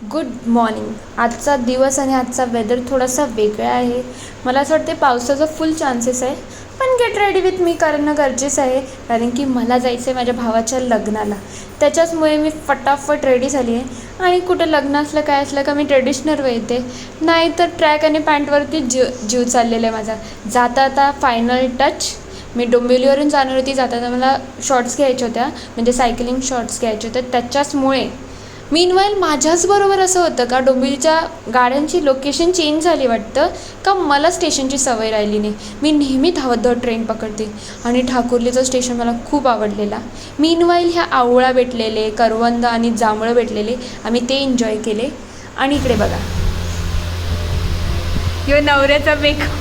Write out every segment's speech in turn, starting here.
Good morning. आजचा दिवस आणि आजचा वेदर थोडासा वेगळा आहे. मला असं वाटते पावसाचा फुल चान्सेस आहे, पण गेट रेडी विथ मी करणं गरजेचं आहे, कारण की मला जायचं आहे माझ्या भावाच्या लग्नाला. त्याच्याचमुळे मी फटाफट रेडी झाली आहे. आणि कुठं लग्न असलं काय असलं का मी ट्रेडिशनल येते, नाही तर ट्रॅक आणि पॅन्टवरती जीव चाललेला आहे माझा. जाता आता फायनल टच. मी डोंबिवलीवरून जाणार होती. जाता मला शॉर्ट्स घ्यायच्या होत्या, म्हणजे सायकलिंग शॉर्ट्स घ्यायचे होते. त्याच्याचमुळे मीनवाईल माझ्याचबरोबर असं होतं का डोंबिवलीच्या गाड्यांची लोकेशन चेंज झाली वाटतं, का मला स्टेशनची सवय राहिली नाही. मी नेहमी धावत धावत ट्रेन पकडते आणि ठाकुर्लीचं स्टेशन मला खूप आवडलेला. मीनवाईल ह्या आवळा भेटलेले, करवंद आणि जांभळं भेटलेले, आम्ही ते एन्जॉय केले. आणि इकडे बघा, ह्यो नवऱ्याचा मेकअप,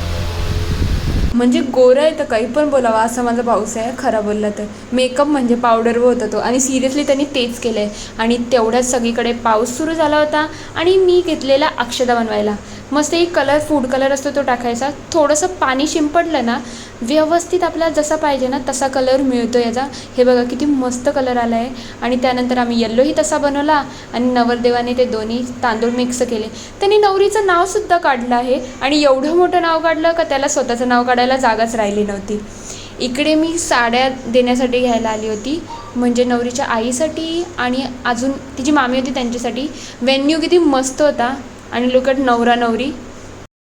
म्हणजे गोरा आहे तर काही पण बोलावा असा माझा पाऊस आहे. खरा बोलला तर मेकअप म्हणजे पावडर होता तो, आणि सिरियसली त्यांनी तेच केलं आहे. आणि तेवढ्यात सगळीकडे पाऊस सुरू झाला होता आणि मी घेतलेला अक्षदा बनवायला. मस्त एक कलर, फूड कलर असतो तो टाकायचा. थोडंसं पाणी शिंपडलं ना, व्यवस्थित आपल्याला जसा पाहिजे ना तसा कलर मिळतो याचा. हे बघा किती मस्त कलर आला आहे. आणि त्यानंतर आम्ही येल्लोही तसा बनवला आणि नवरदेवाने ते दोन्ही तांदूळ मिक्स केले. त्यांनी नवरीचं नावसुद्धा काढलं आहे, आणि एवढं मोठं नाव काढलं का त्याला स्वतःचं नाव काढायला जागाच राहिली नव्हती. इकडे मी साड्या देण्यासाठी घ्यायला आली होती, म्हणजे नवरीच्या आईसाठी आणि अजून तिची मामी होती त्यांच्यासाठी. व्हेन्यू किती मस्त होता, आणि लोक नवरा नवरी